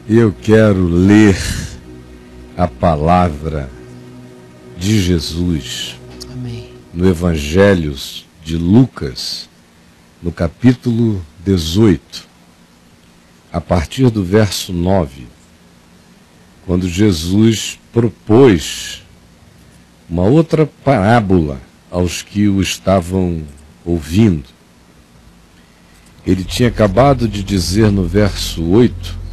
Eu quero ler a palavra de Jesus. Amém. No Evangelho de Lucas, no capítulo 18, a partir do verso 9, quando Jesus propôs uma outra parábola aos que o estavam ouvindo. Ele tinha acabado de dizer no verso 8: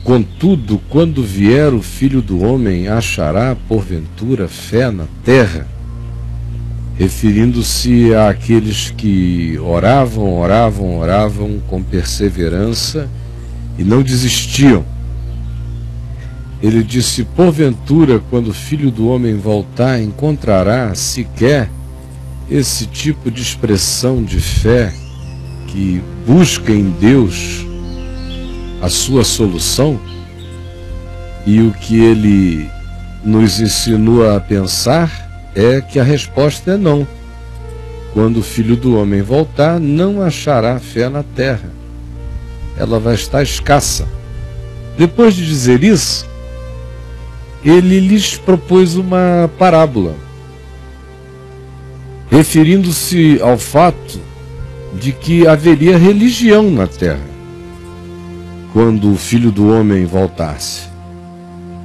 contudo, quando vier o Filho do Homem, achará porventura fé na terra? Referindo-se àqueles que oravam com perseverança e não desistiam. Ele disse: porventura, quando o Filho do Homem voltar, encontrará sequer esse tipo de expressão de fé que busca em Deus a sua solução? E o que ele nos ensinou a pensar é que a resposta é não. Quando o Filho do Homem voltar, não achará fé na terra. Ela vai estar escassa. Depois de dizer isso, ele lhes propôs uma parábola, referindo-se ao fato de que haveria religião na terra quando o Filho do Homem voltasse.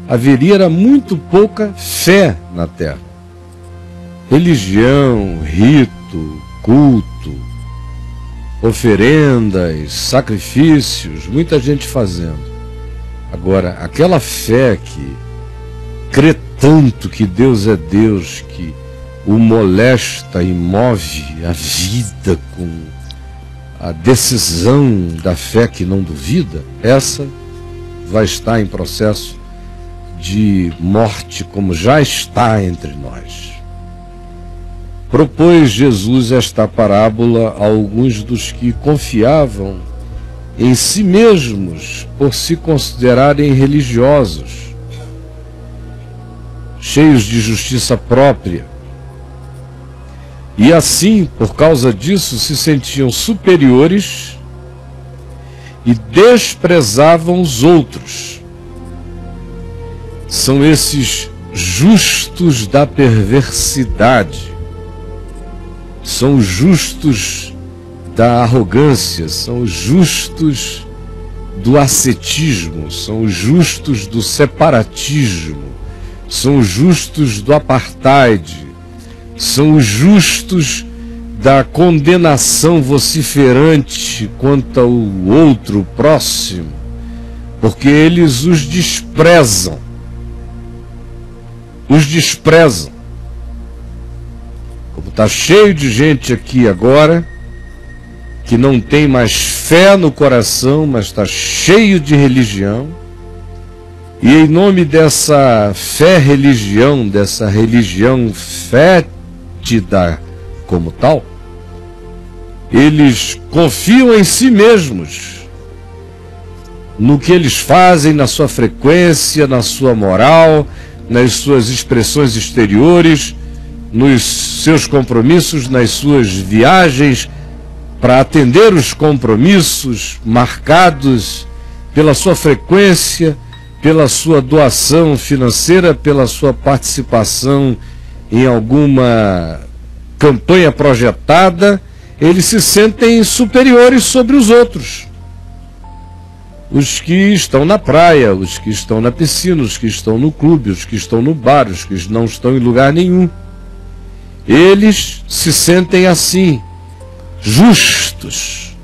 Haveria muito pouca fé na terra. Religião, rito, culto, oferendas, sacrifícios, muita gente fazendo. Agora, aquela fé que crê tanto que Deus é Deus, que o molesta e move a vida com a decisão da fé que não duvida, essa vai estar em processo de morte, como já está entre nós. Propôs Jesus esta parábola a alguns dos que confiavam em si mesmos por se considerarem religiosos, cheios de justiça própria, e assim, por causa disso, se sentiam superiores e desprezavam os outros. São esses justos da perversidade, são os justos da arrogância, são os justos do ascetismo, são os justos do separatismo, são os justos do apartheid, são os justos da condenação vociferante quanto ao outro, próximo, porque eles os desprezam. Os desprezam. Como está cheio de gente aqui agora que não tem mais fé no coração, mas está cheio de religião, e em nome dessa fé-religião, dessa religião fétida como tal, eles confiam em si mesmos, no que eles fazem, na sua frequência, na sua moral, nas suas expressões exteriores, nos seus compromissos, nas suas viagens para atender os compromissos marcados pela sua frequência, pela sua doação financeira, pela sua participação em alguma campanha projetada. Eles se sentem superiores sobre os outros. Os que estão na praia, os que estão na piscina, os que estão no clube, os que estão no bar, os que não estão em lugar nenhum. Eles se sentem assim, justos,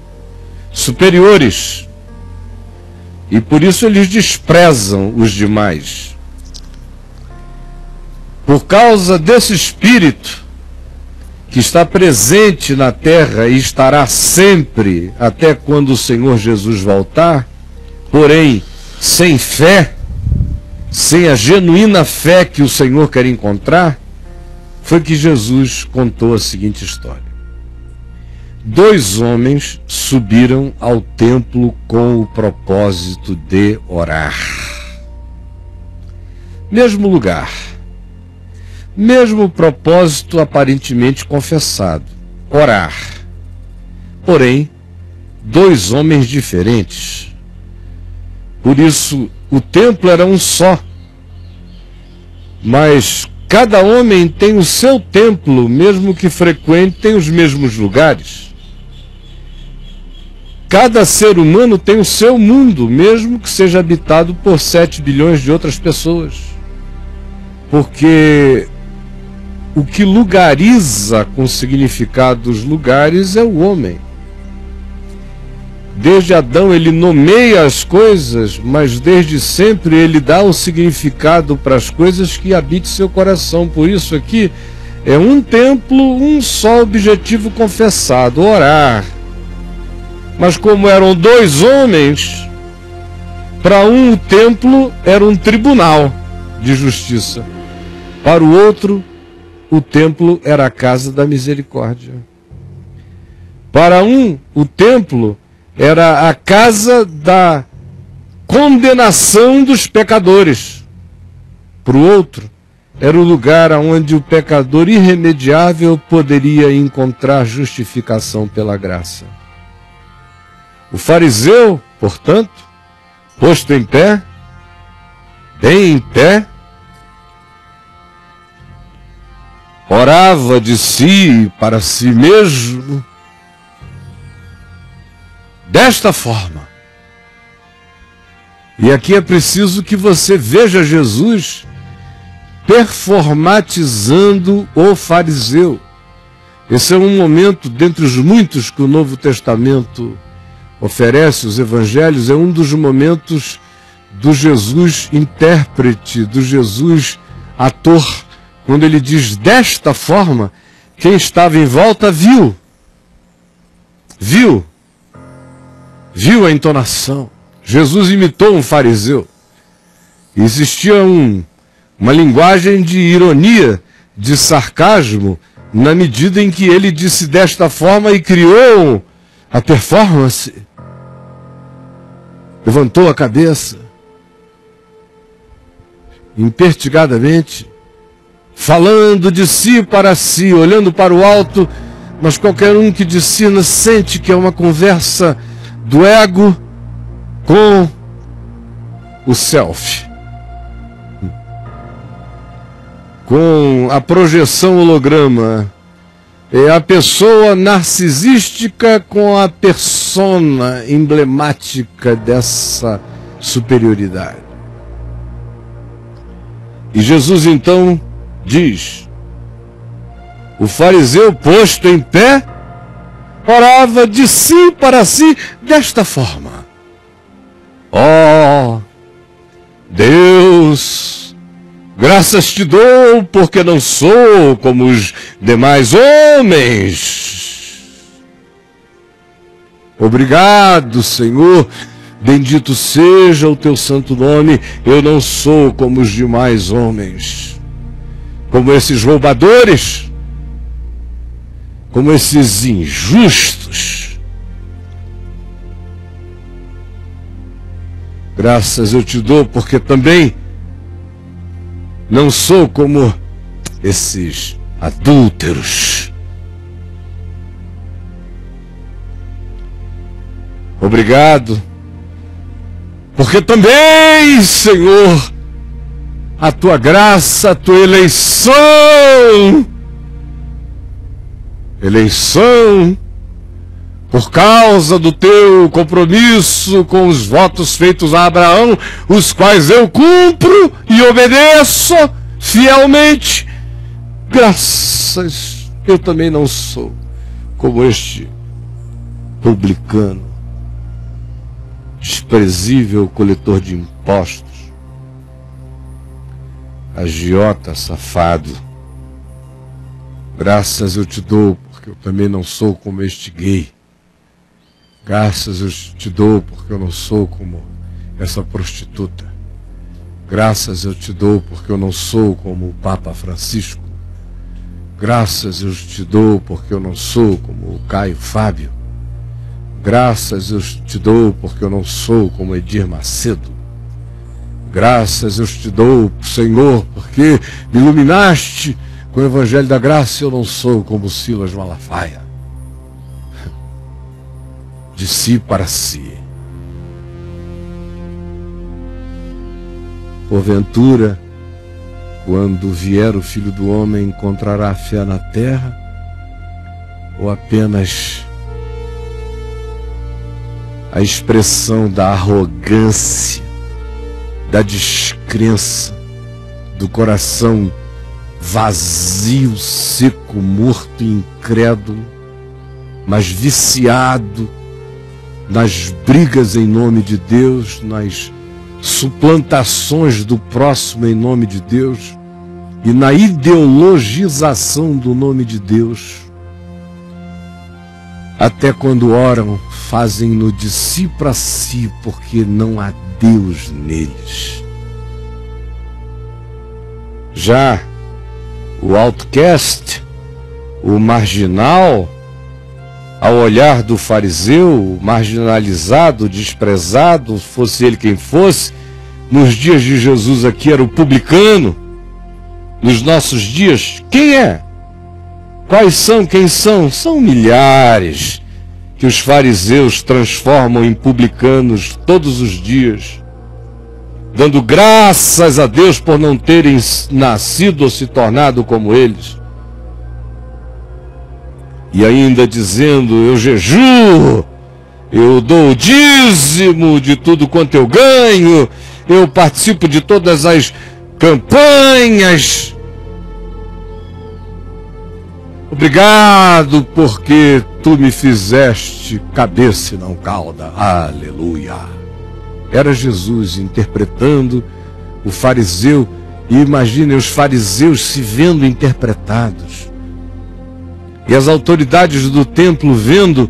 superiores. E por isso eles desprezam os demais. Por causa desse espírito que está presente na terra e estará sempre até quando o Senhor Jesus voltar, porém sem fé, sem a genuína fé que o Senhor quer encontrar, foi que Jesus contou a seguinte história. 2 homens subiram ao templo com o propósito de orar. Mesmo lugar, mesmo propósito aparentemente confessado, orar. Porém, 2 homens diferentes. Por isso, o templo era um só. Mas cada homem tem o seu templo, mesmo que frequentem os mesmos lugares. Cada ser humano tem o seu mundo, mesmo que seja habitado por 7 bilhões de outras pessoas. Porque o que lugariza com o significado dos lugares é o homem. Desde Adão ele nomeia as coisas, mas desde sempre ele dá o significado para as coisas que habitam seu coração. Por isso aqui é um templo, um só objetivo confessado, orar. Mas como eram 2 homens, para um o templo era um tribunal de justiça. Para o outro, o templo era a casa da misericórdia. Para um, o templo era a casa da condenação dos pecadores. Para o outro, era o lugar onde o pecador irremediável poderia encontrar justificação pela graça. O fariseu, portanto, posto em pé, bem em pé, orava de si para si mesmo, desta forma. E aqui é preciso que você veja Jesus performatizando o fariseu. Esse é um momento, dentre os muitos que o Novo Testamento oferece, os evangelhos, é um dos momentos do Jesus intérprete, do Jesus ator, quando ele diz desta forma, quem estava em volta viu a entonação. Jesus imitou um fariseu. Existia uma linguagem de ironia, de sarcasmo, na medida em que ele disse desta forma e criou a performance. Levantou a cabeça, impertigadamente, falando de si para si, olhando para o alto, mas qualquer um que discina sente que é uma conversa do ego com o self, com a projeção holograma. É a pessoa narcisística com a persona emblemática dessa superioridade. E Jesus então diz: o fariseu posto em pé orava de si para si desta forma: ó Deus, graças te dou porque não sou como os demais homens. Obrigado, Senhor, bendito seja o teu santo nome. Eu não sou como os demais homens, como esses roubadores, como esses injustos. Graças eu te dou porque também não sou como esses adúlteros. Obrigado, porque também, Senhor, a tua graça, a tua eleição, por causa do teu compromisso com os votos feitos a Abraão, os quais eu cumpro e obedeço fielmente. Graças, eu também não sou como este publicano, desprezível coletor de impostos, agiota safado. Graças eu te dou, porque eu também não sou como este gay. Graças eu te dou, porque eu não sou como essa prostituta. Graças eu te dou, porque eu não sou como o Papa Francisco. Graças eu te dou, porque eu não sou como o Caio Fábio. Graças eu te dou, porque eu não sou como Edir Macedo. Graças eu te dou, Senhor, porque me iluminaste com o Evangelho da Graça. Eu não sou como Silas Malafaia. De si para si. Porventura, quando vier o Filho do Homem, encontrará fé na terra? Ou apenas a expressão da arrogância, da descrença, do coração vazio, seco, morto e incrédulo, mas viciado nas brigas em nome de Deus, nas suplantações do próximo em nome de Deus e na ideologização do nome de Deus? Até quando oram, fazem-no de si para si, porque não há Deus neles. Já o outcast, o marginal, ao olhar do fariseu, marginalizado, desprezado, fosse ele quem fosse, nos dias de Jesus aqui era o publicano. Nos nossos dias, quem é? Quais são? Quem são? São milhares que os fariseus transformam em publicanos todos os dias, dando graças a Deus por não terem nascido ou se tornado como eles. E ainda dizendo: eu jejuo, eu dou o dízimo de tudo quanto eu ganho, eu participo de todas as campanhas. Obrigado porque tu me fizeste cabeça e não cauda. Aleluia. Era Jesus interpretando o fariseu. E imaginem os fariseus se vendo interpretados. E as autoridades do templo vendo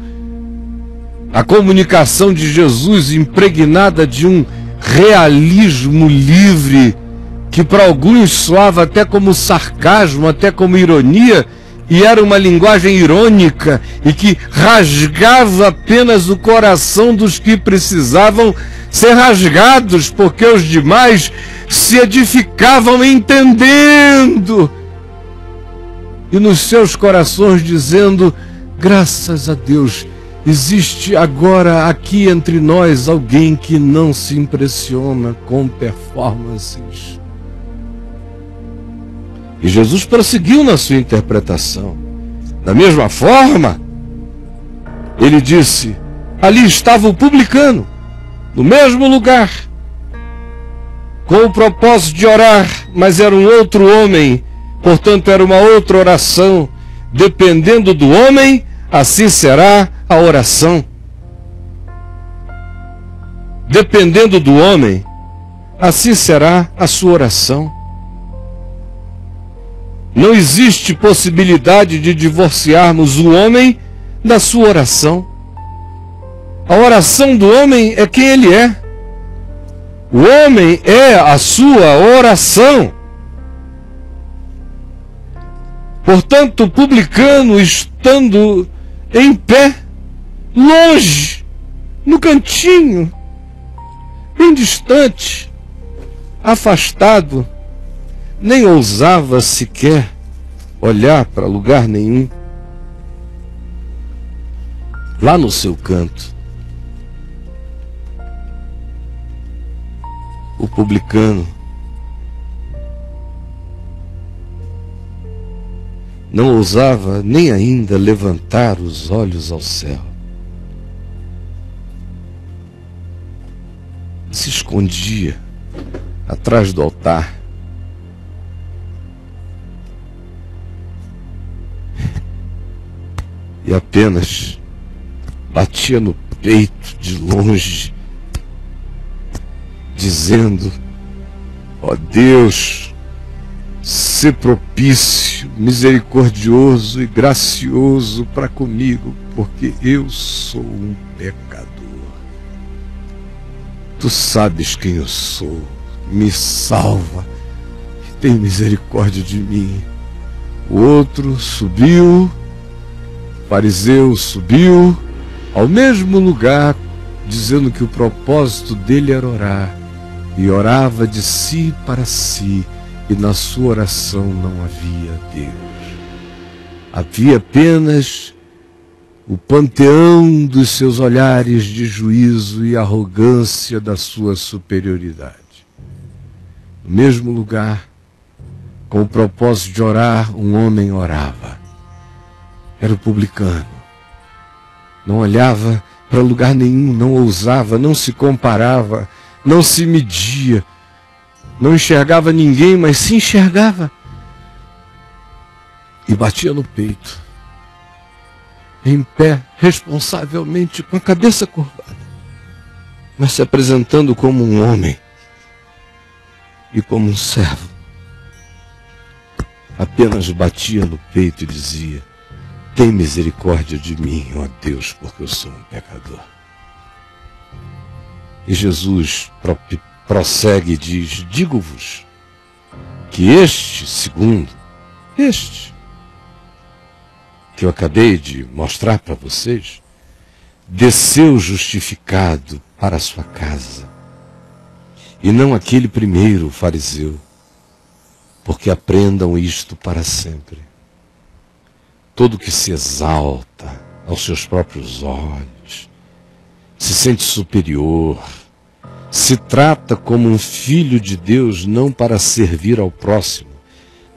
a comunicação de Jesus impregnada de um realismo livre, que para alguns soava até como sarcasmo, até como ironia, e era uma linguagem irônica e que rasgava apenas o coração dos que precisavam ser rasgados, porque os demais se edificavam entendendo. E nos seus corações dizendo: graças a Deus, existe agora aqui entre nós alguém que não se impressiona com performances. E Jesus prosseguiu na sua interpretação. Da mesma forma, ele disse: ali estava o publicano, no mesmo lugar, com o propósito de orar, mas era um outro homem, portanto era uma outra oração. Dependendo do homem, assim será a oração. Dependendo do homem, assim será a sua oração. Não existe possibilidade de divorciarmos o homem da sua oração. A oração do homem é quem ele é. O homem é a sua oração. Portanto, o publicano, estando em pé, longe, no cantinho, bem distante, afastado, nem ousava sequer olhar para lugar nenhum, lá no seu canto. O publicano não ousava nem ainda levantar os olhos ao céu. Se escondia atrás do altar. E apenas batia no peito de longe, dizendo: ó Deus, sê propício, misericordioso e gracioso para comigo, porque eu sou um pecador. Tu sabes quem eu sou, me salva e tem misericórdia de mim. O outro subiu, o fariseu subiu ao mesmo lugar, dizendo que o propósito dele era orar, e orava de si para si, e na sua oração não havia Deus. Havia apenas o panteão dos seus olhares de juízo e arrogância da sua superioridade. No mesmo lugar, com o propósito de orar, um homem orava. Era o publicano. Não olhava para lugar nenhum, não ousava, não se comparava, não se media, não enxergava ninguém, mas se enxergava e batia no peito, em pé, responsavelmente, com a cabeça curvada, mas se apresentando como um homem e como um servo. Apenas batia no peito e dizia: tem misericórdia de mim, ó Deus, porque eu sou um pecador. E Jesus prossegue e diz: digo-vos que este que eu acabei de mostrar para vocês, desceu justificado para a sua casa, e não aquele primeiro, o fariseu, porque aprendam isto para sempre. Todo que se exalta aos seus próprios olhos, se sente superior, se trata como um filho de Deus, não para servir ao próximo,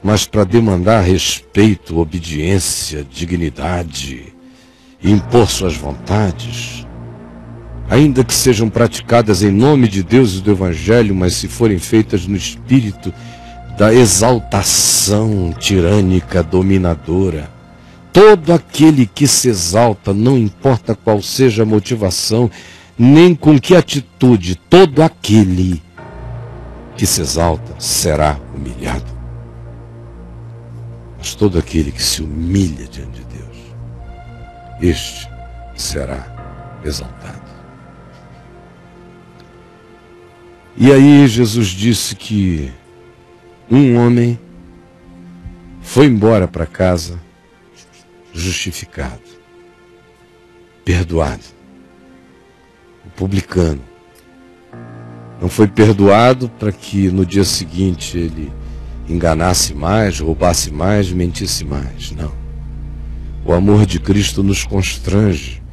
mas para demandar respeito, obediência, dignidade, e impor suas vontades, ainda que sejam praticadas em nome de Deus e do Evangelho, mas se forem feitas no espírito da exaltação tirânica, dominadora. Todo aquele que se exalta, não importa qual seja a motivação, nem com que atitude, todo aquele que se exalta será humilhado. Mas todo aquele que se humilha diante de Deus, este será exaltado. E aí Jesus disse que um homem foi embora para casa justificado, perdoado. O publicano não foi perdoado para que no dia seguinte ele enganasse mais, roubasse mais, mentisse mais. Não. O amor de Cristo nos constrange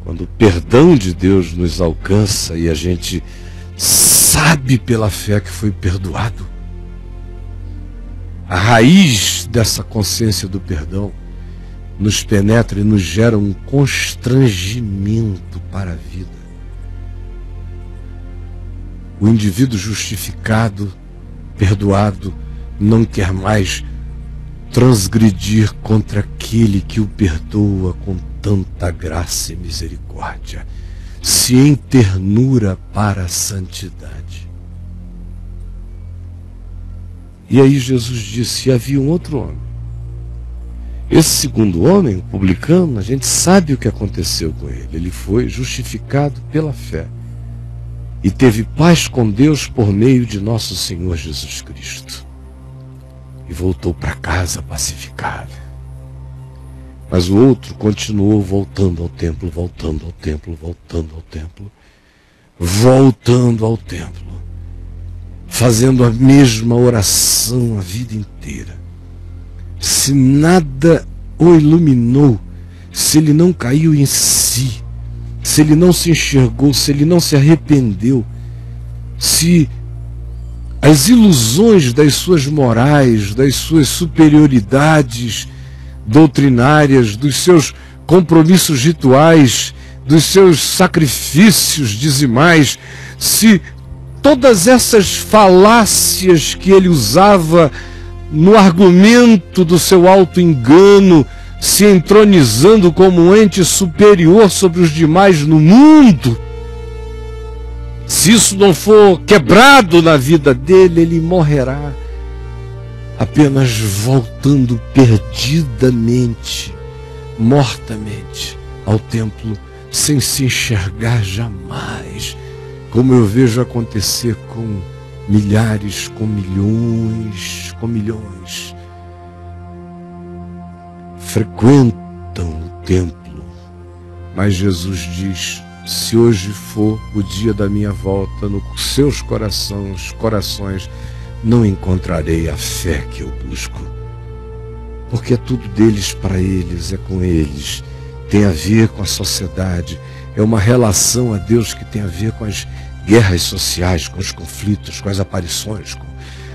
quando o perdão de Deus nos alcança e a gente sabe pela fé que foi perdoado. A raiz dessa consciência do perdão nos penetra e nos gera um constrangimento para a vida. O indivíduo justificado, perdoado, não quer mais transgredir contra aquele que o perdoa com tanta graça e misericórdia, se em ternura para a santidade. E aí Jesus disse: havia um outro homem. Esse segundo homem, o publicano, a gente sabe o que aconteceu com ele. Ele foi justificado pela fé e teve paz com Deus por meio de nosso Senhor Jesus Cristo. E voltou para casa pacificado. Mas o outro continuou voltando ao templo, voltando ao templo, voltando ao templo, voltando ao templo, fazendo a mesma oração a vida inteira. Se nada o iluminou, se ele não caiu em si, se ele não se enxergou, se ele não se arrependeu, se as ilusões das suas morais, das suas superioridades doutrinárias, dos seus compromissos rituais, dos seus sacrifícios dizimais, se todas essas falácias que ele usava no argumento do seu auto-engano, se entronizando como um ente superior sobre os demais no mundo, se isso não for quebrado na vida dele, ele morrerá apenas voltando perdidamente, mortamente ao templo, sem se enxergar jamais, como eu vejo acontecer com milhares, com milhões, frequentam o templo, mas Jesus diz: se hoje for o dia da minha volta, nos seus corações, não encontrarei a fé que eu busco, porque é tudo deles para eles, é com eles, tem a ver com a sociedade, é uma relação a Deus que tem a ver com as guerras sociais, com os conflitos, com as aparições, com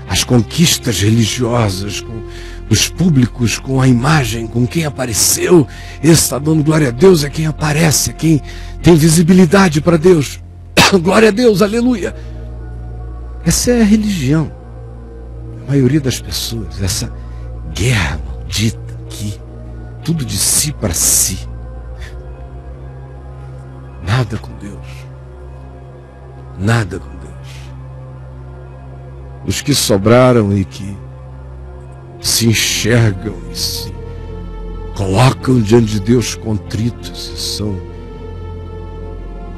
as conquistas religiosas, com os públicos, com a imagem, com quem apareceu. Esse está dando glória a Deus, é quem aparece, é quem tem visibilidade para Deus. Glória a Deus, aleluia. Essa é a religião. A maioria das pessoas, essa guerra maldita aqui, tudo de si para si. Nada com Deus. Nada com Deus. Os que sobraram e que se enxergam e se colocam diante de Deus contritos e são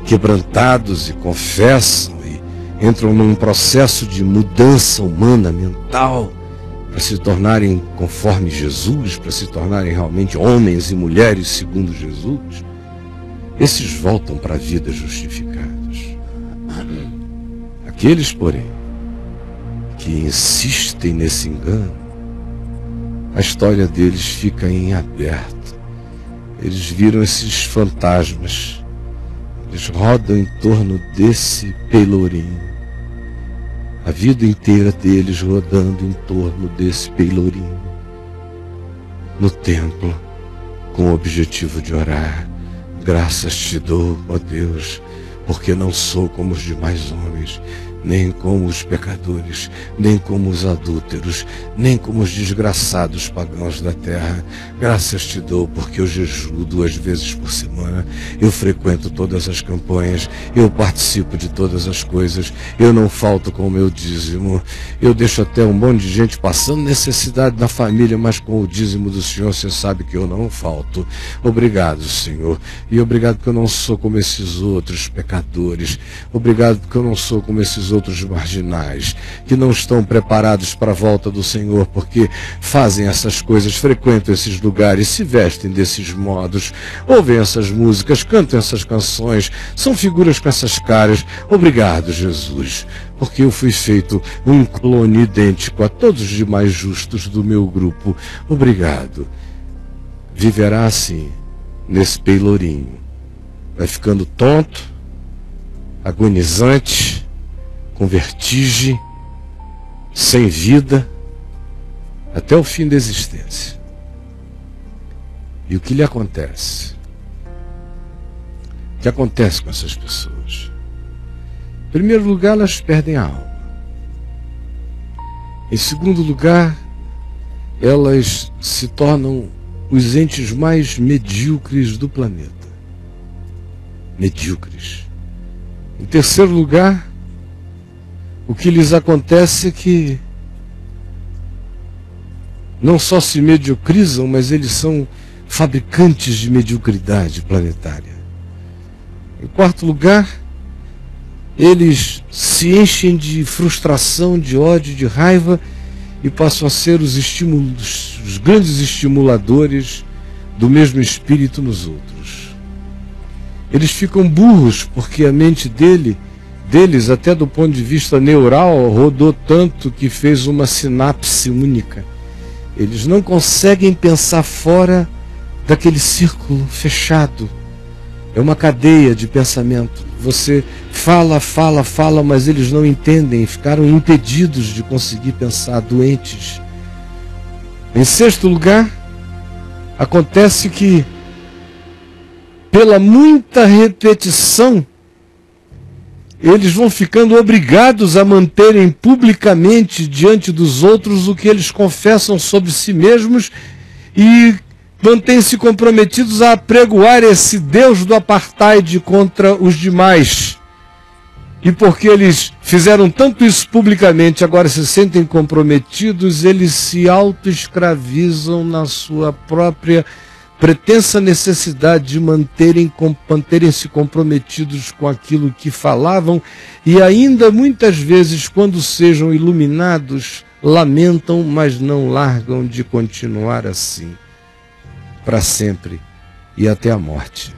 quebrantados e confessam e entram num processo de mudança humana, mental, para se tornarem conforme Jesus, para se tornarem realmente homens e mulheres segundo Jesus, esses voltam para a vida justificados. Aqueles, porém, que insistem nesse engano, a história deles fica em aberto. Eles viram esses fantasmas, eles rodam em torno desse pelourinho, a vida inteira deles rodando em torno desse pelourinho, no templo, com o objetivo de orar. Graças te dou, ó Deus, porque não sou como os demais homens, nem como os pecadores, nem como os adúlteros, nem como os desgraçados pagãos da terra. Graças te dou, porque eu jejuo 2 vezes por semana, eu frequento todas as campanhas, eu participo de todas as coisas, eu não falto com o meu dízimo, eu deixo até um monte de gente passando necessidade na família, mas com o dízimo do Senhor você sabe que eu não falto. Obrigado, Senhor, e obrigado porque eu não sou como esses outros pecadores, obrigado porque eu não sou como esses outros marginais, que não estão preparados para a volta do Senhor, porque fazem essas coisas, frequentam esses lugares, se vestem desses modos, ouvem essas músicas, cantam essas canções, são figuras com essas caras. Obrigado, Jesus, porque eu fui feito um clone idêntico a todos os demais justos do meu grupo. Obrigado. Viverá assim, nesse pelourinho, vai ficando tonto, agonizante, com vertigem, sem vida, até o fim da existência. E o que lhe acontece? O que acontece com essas pessoas? Em primeiro lugar, elas perdem a alma. Em segundo lugar, elas se tornam os entes mais medíocres do planeta. Medíocres. Em terceiro lugar, o que lhes acontece é que não só se mediocrizam, mas eles são fabricantes de mediocridade planetária. Em quarto lugar, eles se enchem de frustração, de ódio, de raiva e passam a ser os grandes estimuladores do mesmo espírito nos outros. Eles ficam burros porque a mente deles, até do ponto de vista neural, rodou tanto que fez uma sinapse única. Eles não conseguem pensar fora daquele círculo fechado. É uma cadeia de pensamento. Você fala, mas eles não entendem, ficaram impedidos de conseguir pensar, doentes. Em sexto lugar, acontece que, pela muita repetição, eles vão ficando obrigados a manterem publicamente diante dos outros o que eles confessam sobre si mesmos e mantêm-se comprometidos a apregoar esse Deus do apartheid contra os demais. E porque eles fizeram tanto isso publicamente, agora se sentem comprometidos, eles se auto-escravizam na sua própria pretensa necessidade de manterem-se comprometidos com aquilo que falavam, e ainda muitas vezes, quando sejam iluminados, lamentam, mas não largam de continuar assim, para sempre e até a morte.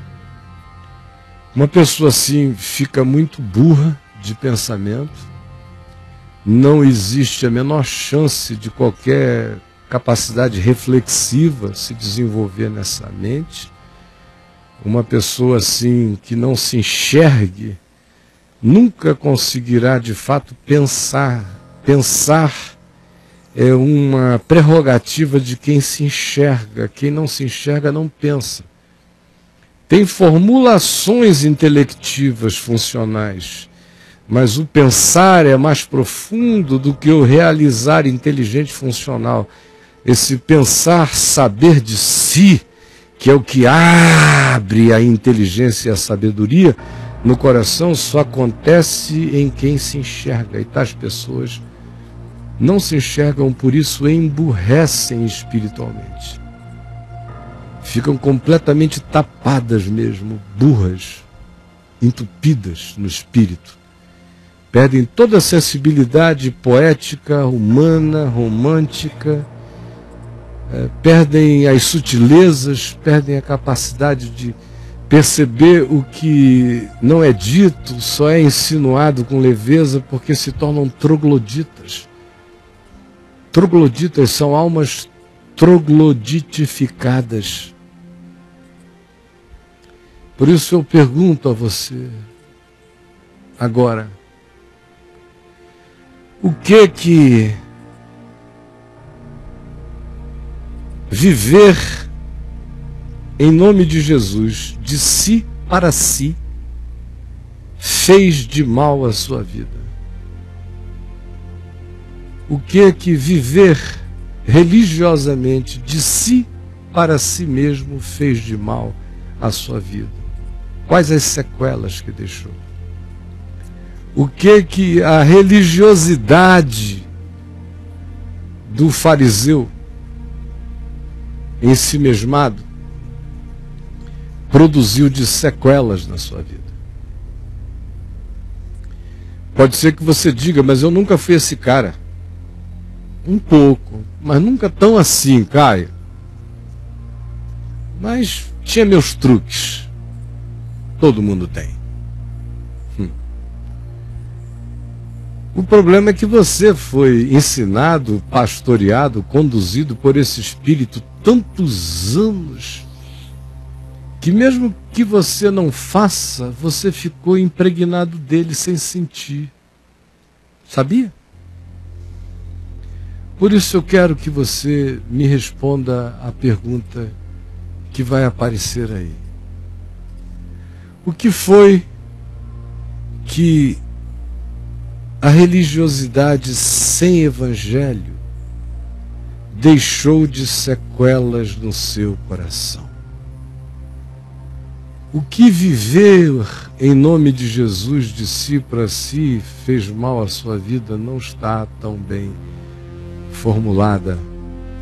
Uma pessoa assim fica muito burra de pensamento, não existe a menor chance de qualquer capacidade reflexiva se desenvolver nessa mente. Uma pessoa assim que não se enxergue nunca conseguirá de fato pensar é uma prerrogativa de quem se enxerga. Quem não se enxerga não pensa. Tem formulações intelectivas funcionais, mas o pensar é mais profundo do que o realizar inteligente funcional. Esse pensar, saber de si, que é o que abre a inteligência e a sabedoria no coração, só acontece em quem se enxerga. E tais pessoas não se enxergam, por isso emburrecem espiritualmente. Ficam completamente tapadas mesmo, burras, entupidas no espírito. Perdem toda a sensibilidade poética, humana, romântica, perdem as sutilezas, perdem a capacidade de perceber o que não é dito, só é insinuado com leveza, porque se tornam trogloditas. Trogloditas são almas trogloditificadas. Por isso eu pergunto a você, agora, o que viver em nome de Jesus, de si para si, fez de mal à sua vida? O que viver religiosamente de si para si mesmo fez de mal à sua vida? Quais as sequelas que deixou? O que a religiosidade do fariseu ensimesmado produziu de sequelas na sua vida? Pode ser que você diga, mas eu nunca fui esse cara. Um pouco, mas nunca tão assim, Caio. Mas tinha meus truques. Todo mundo tem. O problema é que você foi ensinado, pastoreado, conduzido por esse espírito tantos anos, que mesmo que você não faça, você ficou impregnado dele sem sentir. Sabia? Por isso eu quero que você me responda a pergunta que vai aparecer aí. O que foi que a religiosidade sem evangelho deixou de sequelas no seu coração? O que viver em nome de Jesus de si para si fez mal à sua vida? Não está tão bem formulada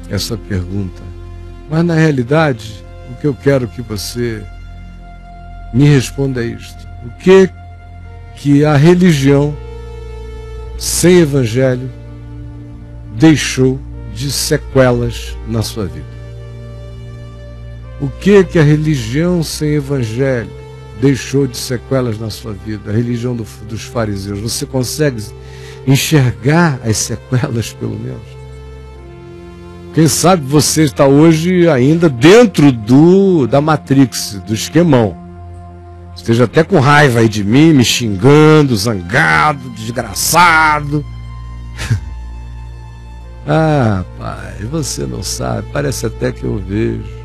essa pergunta. Mas na realidade, o que eu quero que você me responda é isto. O que a religião sem evangelho deixou de sequelas na sua vida? O que a religião sem evangelho deixou de sequelas na sua vida? A religião dos fariseus. Você consegue enxergar as sequelas, pelo menos? Quem sabe você está hoje ainda dentro da Matrix, do esquemão. Esteja até com raiva aí de mim, me xingando, zangado, desgraçado. Ah, pai, você não sabe, parece até que eu vejo.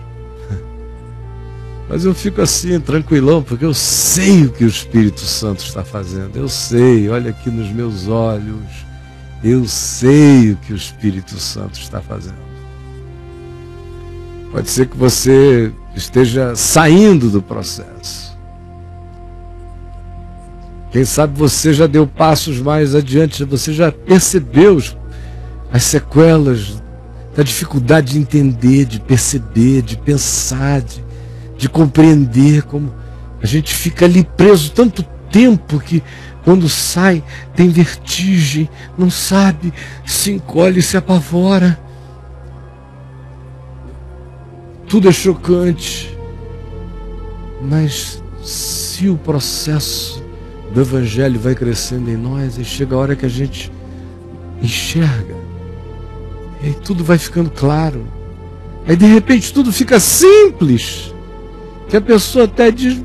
Mas eu fico assim, tranquilão, porque eu sei o que o Espírito Santo está fazendo. Eu sei, olha aqui nos meus olhos. Eu sei o que o Espírito Santo está fazendo. Pode ser que você esteja saindo do processo. Quem sabe você já deu passos mais adiante, você já percebeu as sequelas da dificuldade de entender, de perceber, de pensar, de compreender, como a gente fica ali preso tanto tempo que quando sai tem vertigem, não sabe, se encolhe, se apavora. Tudo é chocante. Mas se o processo do Evangelho vai crescendo em nós, e chega a hora que a gente enxerga, e aí tudo vai ficando claro. Aí de repente tudo fica simples, que a pessoa até diz,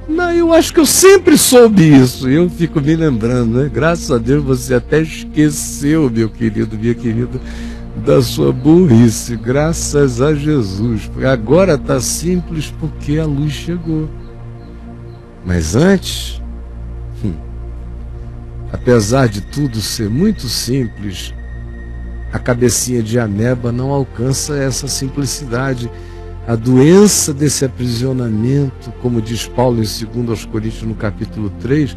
não, eu acho que eu sempre soube isso. E eu fico me lembrando, né? Graças a Deus você até esqueceu, meu querido, minha querida, da sua burrice, graças a Jesus. Agora está simples porque a luz chegou. Mas antes, apesar de tudo ser muito simples, a cabecinha de ameba não alcança essa simplicidade. A doença desse aprisionamento, como diz Paulo em 2 Coríntios no capítulo 3,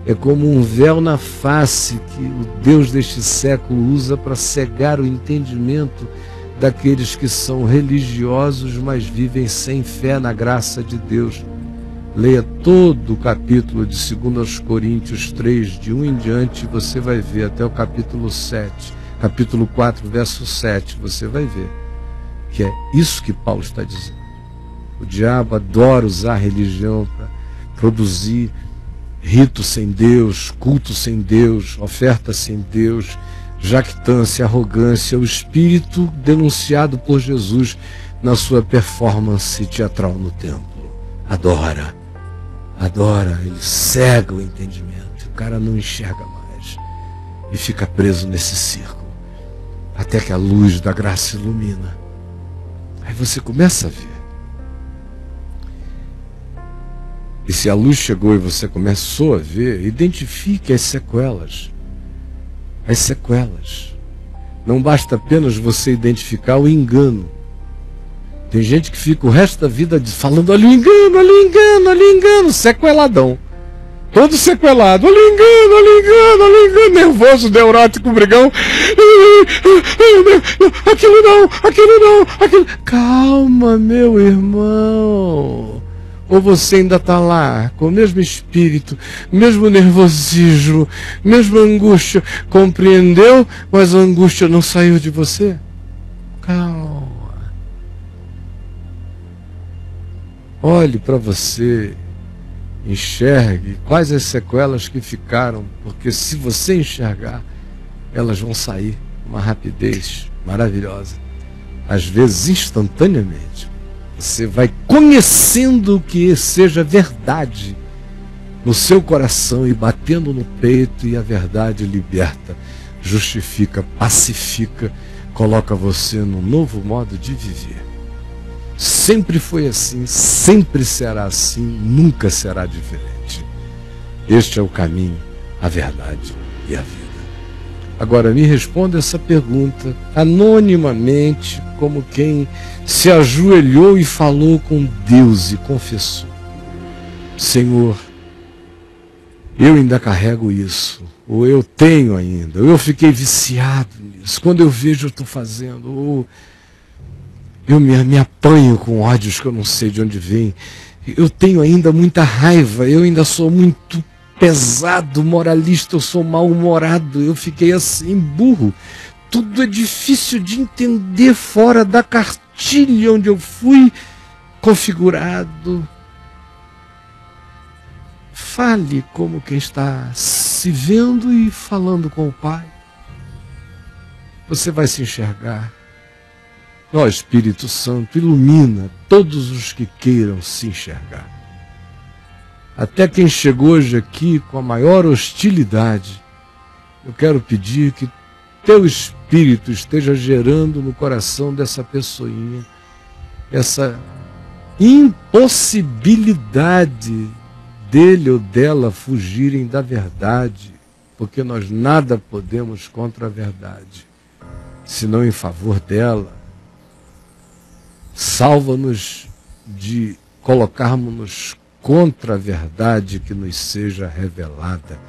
é como um véu na face que o Deus deste século usa para cegar o entendimento daqueles que são religiosos, mas vivem sem fé na graça de Deus. Leia todo o capítulo de 2 Coríntios 3, de 1 em diante, você vai ver até o capítulo 7, capítulo 4, verso 7, você vai ver que é isso que Paulo está dizendo. O diabo adora usar a religião para produzir rito sem Deus, culto sem Deus, oferta sem Deus, jactância, arrogância, o espírito denunciado por Jesus na sua performance teatral no templo. Adora, ele cega o entendimento, o cara não enxerga mais e fica preso nesse círculo, até que a luz da graça ilumina. Aí você começa a ver. E se a luz chegou e você começou a ver, identifique as sequelas. As sequelas. Não basta apenas você identificar o engano. Tem gente que fica o resto da vida falando, olha o engano, olha o engano, olha o engano, sequeladão. Todo sequelado, olha o engano, olha o engano, olha o engano, nervoso, neurótico, brigão. Aquilo não. Calma, meu irmão. Ou você ainda está lá, com o mesmo espírito, mesmo nervosismo, mesma angústia. Compreendeu, mas a angústia não saiu de você? Calma. Olhe para você, enxergue quais as sequelas que ficaram, porque se você enxergar, elas vão sair com uma rapidez maravilhosa, às vezes instantaneamente. Você vai conhecendo o que seja verdade no seu coração e batendo no peito, e a verdade liberta, justifica, pacifica, coloca você num novo modo de viver. Sempre foi assim, sempre será assim, nunca será diferente. Este é o caminho, a verdade e a vida. Agora me responda essa pergunta anonimamente, como quem se ajoelhou e falou com Deus e confessou: Senhor, eu ainda carrego isso, ou eu tenho ainda, ou eu fiquei viciado nisso, quando eu vejo eu estou fazendo, ou eu me apanho com ódios que eu não sei de onde vem, eu tenho ainda muita raiva, eu ainda sou muito pesado, moralista, eu sou mal-humorado, eu fiquei assim, burro. Tudo é difícil de entender fora da cartilha onde eu fui configurado. Fale como quem está se vendo e falando com o Pai. Você vai se enxergar. Ó Espírito Santo, ilumina todos os que queiram se enxergar. Até quem chegou hoje aqui com a maior hostilidade, eu quero pedir que teu Espírito esteja gerando no coração dessa pessoinha essa impossibilidade dele ou dela fugirem da verdade, porque nós nada podemos contra a verdade, senão em favor dela. Salva-nos de colocarmos-nos contra a verdade que nos seja revelada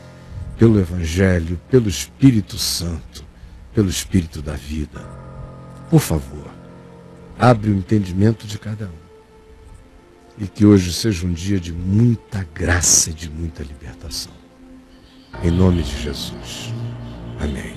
pelo Evangelho, pelo Espírito Santo, pelo Espírito da vida. Por favor, abre o entendimento de cada um. E que hoje seja um dia de muita graça e de muita libertação. Em nome de Jesus. Amém.